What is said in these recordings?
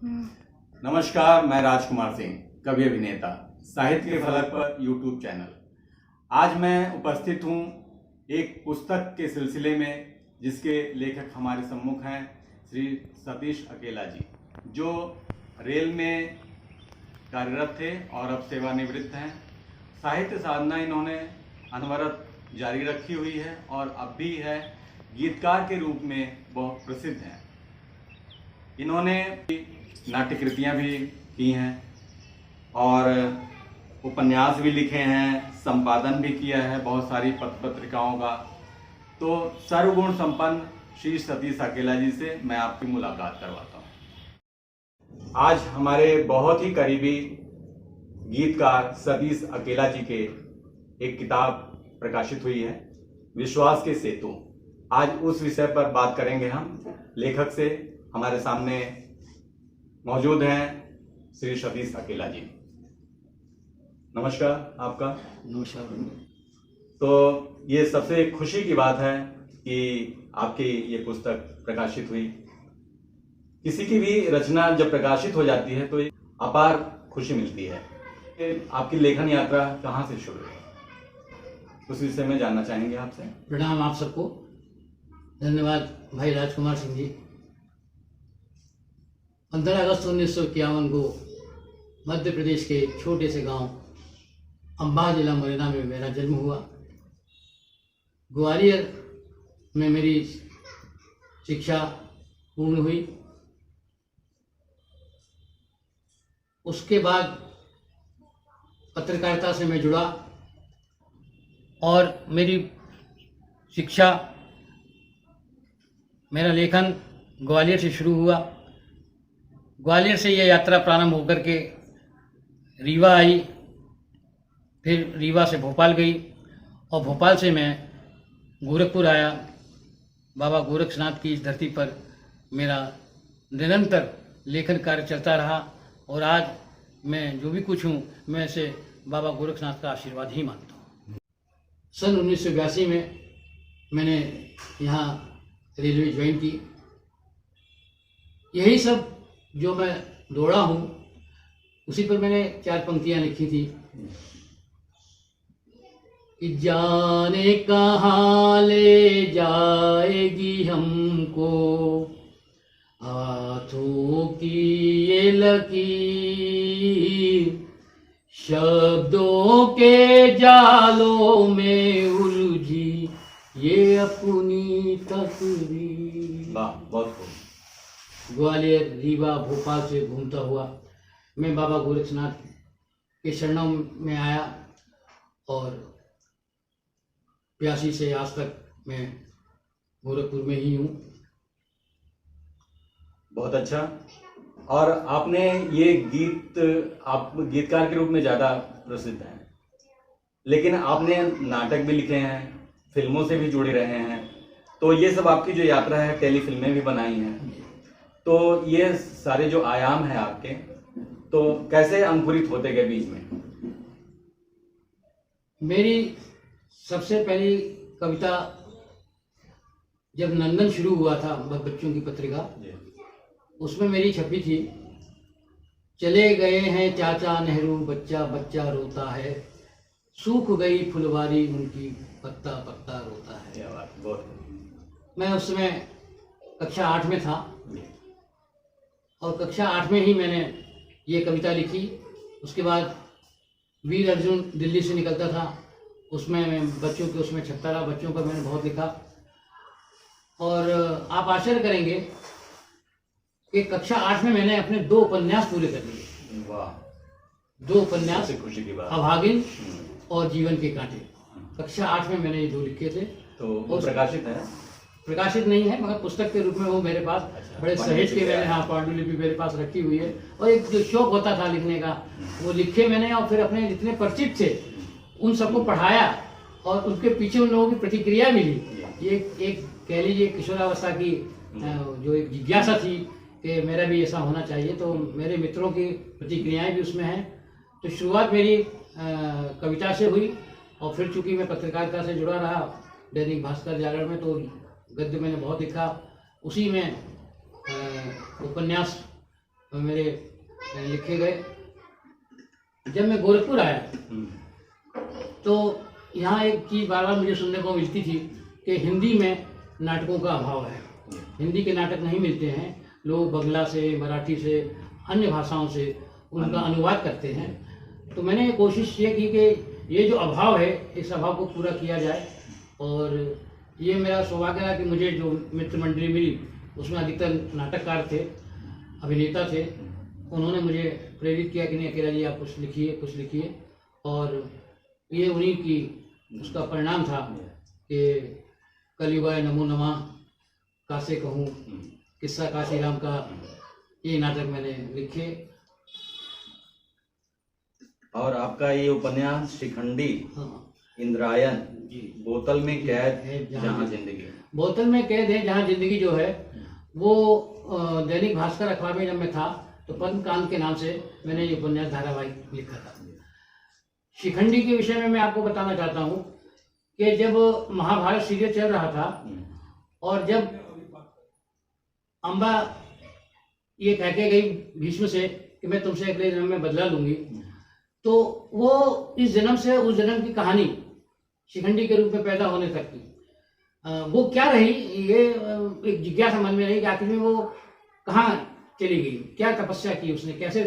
नमस्कार, मैं राजकुमार सिंह, कवि अभिनेता, साहित्य के फलक पर यूट्यूब चैनल। आज मैं उपस्थित हूँ एक पुस्तक के सिलसिले में जिसके लेखक हमारे सम्मुख हैं श्री सतीश अकेला जी, जो रेल में कार्यरत थे और अब सेवानिवृत्त हैं। साहित्य साधना इन्होंने अनवरत जारी रखी हुई है और अब भी है। गीतकार के रूप में बहुत प्रसिद्ध हैं। इन्होंने नाट्य कृतियाँ भी की हैं और उपन्यास भी लिखे हैं, संपादन भी किया है बहुत सारी पत्रिकाओं का। तो सर्वगुण संपन्न श्री सतीश अकेला जी से मैं आपकी मुलाकात करवाता हूँ। आज हमारे बहुत ही करीबी गीतकार सतीश अकेला जी के एक किताब प्रकाशित हुई है, विश्वास के सेतु। आज उस विषय पर बात करेंगे हम लेखक से। हमारे सामने मौजूद हैं श्री सतीश अकेला जी। नमस्कार आपका। नमस्कार। तो ये सबसे खुशी की बात है कि आपकी ये पुस्तक प्रकाशित हुई। किसी की भी रचना जब प्रकाशित हो जाती है तो एक अपार खुशी मिलती है। आपकी लेखन यात्रा कहाँ से शुरू हुई, उस विषय में जानना चाहेंगे आपसे। प्रणाम आप सबको, धन्यवाद भाई राजकुमार सिंह जी। 15 अगस्त 1951 को मध्य प्रदेश के छोटे से गांव अम्बा जिला मुरैना में मेरा जन्म हुआ। ग्वालियर में मेरी शिक्षा पूर्ण हुई। उसके बाद पत्रकारिता से मैं जुड़ा और मेरी शिक्षा, मेरा लेखन ग्वालियर से शुरू हुआ। ग्वालियर से यह यात्रा प्रारंभ होकर के रीवा आई, फिर रीवा से भोपाल गई और भोपाल से मैं गोरखपुर आया। बाबा गोरक्षनाथ की इस धरती पर मेरा निरंतर लेखन कार्य चलता रहा और आज मैं जो भी कुछ हूँ मैं इसे बाबा गोरक्षनाथ का आशीर्वाद ही मानता हूँ। सन 1982 में मैंने यहाँ रेलवे ज्वाइन की। यही सब जो मैं दौड़ा हूँ उसी पर मैंने 4 पंक्तियाँ लिखी थी कि जाने कहाँ ले जाएगी हमको हाथों की ये लकीर, शब्दों के जालों में उलझी ये अपनी तकदीर। वाह, बहुत खूब। ग्वालियर, रीवा, भोपाल से घूमता हुआ मैं बाबा गोरक्षनाथ के शरणों में आया और 82 से आज तक मैं गोरखपुर में ही हूँ। बहुत अच्छा। और आपने ये गीत, आप गीतकार के रूप में ज़्यादा प्रसिद्ध हैं, लेकिन आपने नाटक भी लिखे हैं, फिल्मों से भी जुड़े रहे हैं। तो ये सब आपकी जो यात्रा है, टेलीफिल्में भी बनाई हैं, तो ये सारे जो आयाम हैं आपके, तो कैसे अंकुरित होते गए बीच में? मेरी सबसे पहली कविता जब नंदन शुरू हुआ था, बच्चों की पत्रिका, उसमें मेरी छपी थी, चले गए हैं चाचा नेहरू, बच्चा बच्चा रोता है, सूख गई फुलवारी उनकी, पत्ता पत्ता रोता है। क्या बात, बहुत। मैं उस समय कक्षा 8 में था और कक्षा 8 में ही मैंने ये कविता लिखी। उसके बाद वीर अर्जुन दिल्ली से निकलता था, उसमें मैं बच्चों के उसमें छपता रहा, बच्चों का मैंने बहुत लिखा। और आप आश्चर्य करेंगे कि कक्षा 8 में मैंने अपने 2 उपन्यास पूरे कर लिए। वाह, 2 उपन्यास, खुशी की बात। अभागिन और जीवन के कांटे। कक्षा 8 में मैंने ये 2 लिखे थे। तो वो प्रकाशित है? प्रकाशित नहीं है, मगर पुस्तक के रूप में वो मेरे पास बड़े सहेज के मैंने, हाँ, पांडुलिपि मेरे पास रखी हुई है। और एक जो शौक होता था लिखने का, वो लिखे मैंने और फिर अपने जितने परिचित थे उन सबको पढ़ाया और उनके पीछे उन लोगों की प्रतिक्रिया मिली। ये एक कह लीजिए किशोरावस्था की जो एक जिज्ञासा थी कि मेरा भी ऐसा होना चाहिए, तो मेरे मित्रों की प्रतिक्रियाएं भी उसमें हैं। तो शुरुआत मेरी कविता से हुई और फिर चूंकि मैं पत्रकारिता से जुड़ा रहा, दैनिक भास्कर, जागरण में, तो गद्य मैंने बहुत लिखा। उसी में उपन्यास मेरे लिखे गए। जब मैं गोरखपुर आया तो यहाँ एक चीज़ बार बार मुझे सुनने को मिलती थी कि हिंदी में नाटकों का अभाव है, हिंदी के नाटक नहीं मिलते हैं, लोग बंगला से, मराठी से, अन्य भाषाओं से उनका अनुवाद करते हैं। तो मैंने कोशिश ये की कि ये जो अभाव है इस अभाव को पूरा किया जाए, और ये मेरा सौभाग्य रहा कि मुझे जो मित्र मंडली मिली उसमें अधिकतर नाटककार थे, अभिनेता थे। उन्होंने मुझे प्रेरित किया कि नहीं अकेला जी आप कुछ लिखिए, और ये उन्हीं की उसका परिणाम था कि कलियुगाय नमो नमः, कासे कहूँ, किस्सा काशी राम का, ये नाटक मैंने लिखे। और आपका ये उपन्यास शिखंडी, हाँ, इंद्रायण, जी, बोतल में कैद है जहाँ जिंदगी, बोतल में कैद है जहाँ जिंदगी जो है वो दैनिक भास्कर अखबार में जब मैं था तो पद्मकांत के नाम से मैंने ये उपन्यास धारावाहिक लिखा था। शिखंडी के विषय में मैं आपको बताना चाहता हूँ कि जब महाभारत सीरियल चल रहा था और जब अम्बा ये कह के गई भीष्म से कि मैं तुमसे अगले जन्म में बदला लूंगी, तो वो इस जन्म से उस जन्म की कहानी शिखंडी के रूप में पैदा होने तक की वो क्या रही, ये एक जिज्ञासा मन में रही कि आखिर में वो कहाँ चली गई, क्या तपस्या की उसने, कैसे,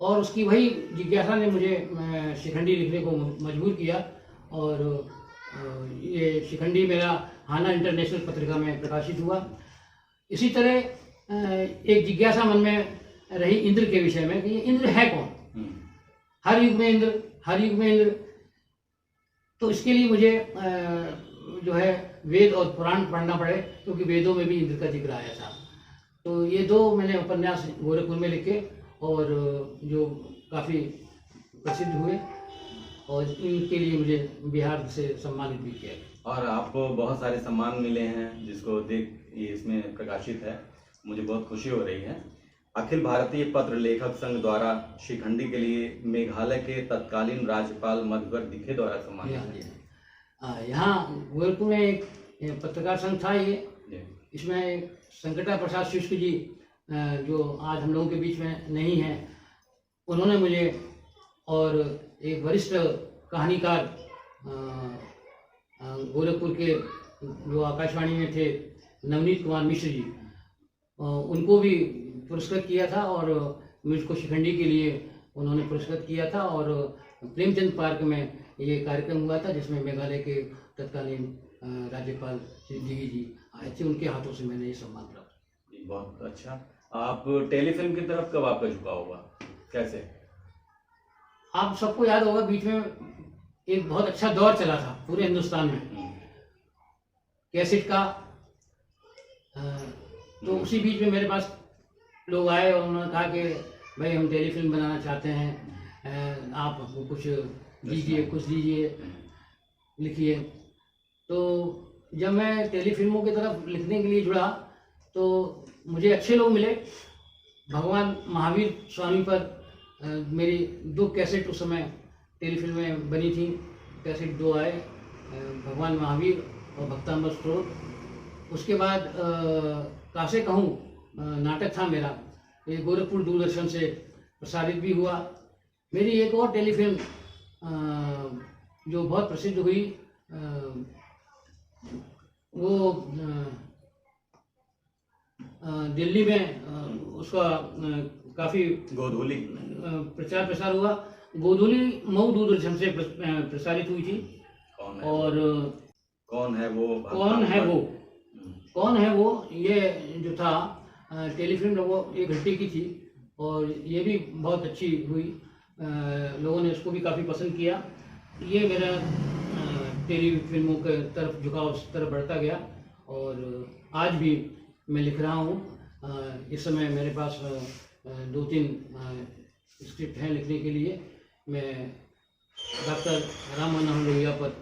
और उसकी वही जिज्ञासा ने मुझे शिखंडी लिखने को मजबूर किया। और ये शिखंडी मेरा हाना इंटरनेशनल पत्रिका में प्रकाशित हुआ। इसी तरह एक जिज्ञासा मन में रही इंद्र के विषय में कि ये इंद्र है कौन, हर युग में इंद्र, हर युग में इंद्र। तो इसके लिए मुझे जो है वेद और पुराण पढ़ना पड़े, क्योंकि वेदों में भी इंद्र का जिक्र आया था। तो ये दो मैंने उपन्यास गोरखपुर में लिखे और जो काफ़ी प्रसिद्ध हुए, और इनके लिए मुझे बिहार से सम्मानित भी किया गया। और आपको बहुत सारे सम्मान मिले हैं जिसको देख ये इसमें प्रकाशित है, मुझे बहुत खुशी हो रही है। अखिल भारतीय पत्र लेखक संघ द्वारा शिखंडी के लिए मेघालय के तत्कालीन राज्यपाल मधुकर दिखे द्वारा सम्मानित है। यहाँ गोरखपुर में एक पत्रकार संघ था, ये इसमें संकटा प्रसाद शुष्क जी जो आज हम लोगों के बीच में नहीं है, उन्होंने मुझे, और एक वरिष्ठ कहानीकार गोरखपुर के जो आकाशवाणी में थे नवनीत कुमार मिश्र जी, उनको भी पुरस्कृत किया था, और मुझको शिखंडी के लिए उन्होंने पुरस्कृत किया था। और प्रेमचंद पार्क में ये कार्यक्रम हुआ था जिसमें मेघालय के तत्कालीन राज्यपाल श्री दिगी जी आए थे, उनके हाथों से मैंने ये सम्मान प्राप्त किया। बहुत अच्छा। आप टेलीफिल्म की तरफ कब आपका झुकाव हुआ, कैसे? आप सबको याद होगा बीच में एक बहुत अच्छा दौर चला था पूरे हिंदुस्तान में कैसेट का, तो उसी बीच में मेरे पास लोग आए और उन्होंने कहा कि भाई हम टेलीफिल्म बनाना चाहते हैं, आप हमको कुछ दीजिए, लिखिए। तो जब मैं टेलीफिल्मों की तरफ लिखने के लिए जुड़ा तो मुझे अच्छे लोग मिले। भगवान महावीर स्वामी पर मेरी 2 कैसेट उस समय टेलीफिल्में बनी थी, कैसेट 2 आए, भगवान महावीर और भक्तामृत स्त्रोत। उसके बाद कासे कहूँ नाटक था मेरा, ये गोरखपुर दूरदर्शन से प्रसारित भी हुआ। मेरी एक और टेलीफिल्म जो बहुत प्रसिद्ध हुई वो दिल्ली में उसका काफ़ी गोधूली प्रचार प्रसार हुआ। गोधूली मऊ दूरदर्शन से प्रसारित हुई थी। और कौन है वो, कौन है वो ये जो था टेलीफिल्म, वो 1 घंटे की थी और ये भी बहुत अच्छी हुई, लोगों ने उसको भी काफ़ी पसंद किया। ये मेरा टेलीफिल्मों के तरफ झुकाव उस तरफ बढ़ता गया और आज भी मैं लिख रहा हूँ। इस समय मेरे पास 2-3 स्क्रिप्ट हैं लिखने के लिए। मैं डॉक्टर राम मनोहर लोहिया पर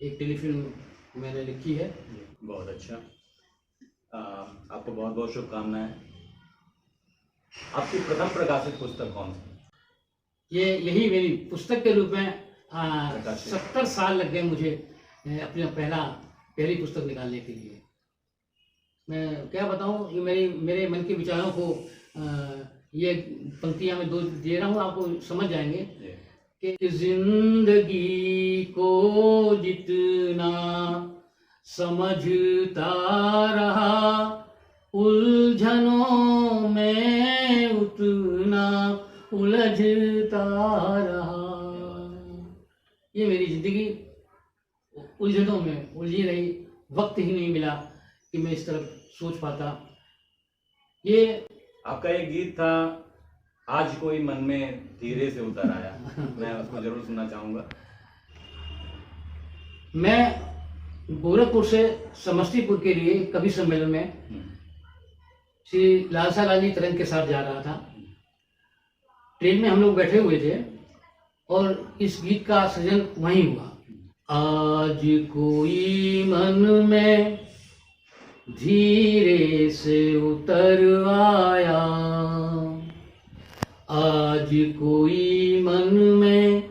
एक टेलीफिल्म मैंने लिखी है। बहुत अच्छा, आपको बहुत बहुत शुभकामनाएं। आपकी प्रथम प्रकाशित पुस्तक कौन सी? यही मेरी पुस्तक के रूप में 70 साल लग गए मुझे अपनी पहली पुस्तक निकालने के लिए। मैं क्या बताऊं, ये मेरे मन के विचारों को ये पंक्तियां मैं 2 दे रहा हूँ, आपको समझ जाएंगे जी। कि जिंदगी को जितना समझता रहा, उलझनों में उतना उलझता रहा। ये मेरी जिंदगी उलझनों में उलझी रही, वक्त ही नहीं मिला कि मैं इस तरफ सोच पाता। ये आपका एक गीत था, आज कोई मन में धीरे से उतर आया, मैं उसको जरूर सुनना चाहूंगा। मैं गोरखपुर से समस्तीपुर के लिए कवि सम्मेलन में श्री लालसा लाली तरंग के साथ जा रहा था। ट्रेन में हम लोग बैठे हुए थे और इस गीत का सृजन वहीं हुआ। आज कोई मन में धीरे से उतर आया, आज कोई मन में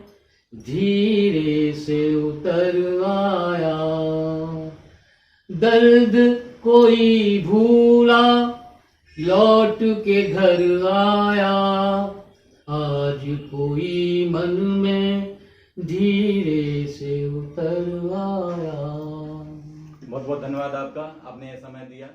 धीरे से उतर आया, दर्द कोई भूला लौट के घर आया, आज कोई मन में धीरे से उतर आया। बहुत बहुत धन्यवाद आपका, आपने ये समय दिया।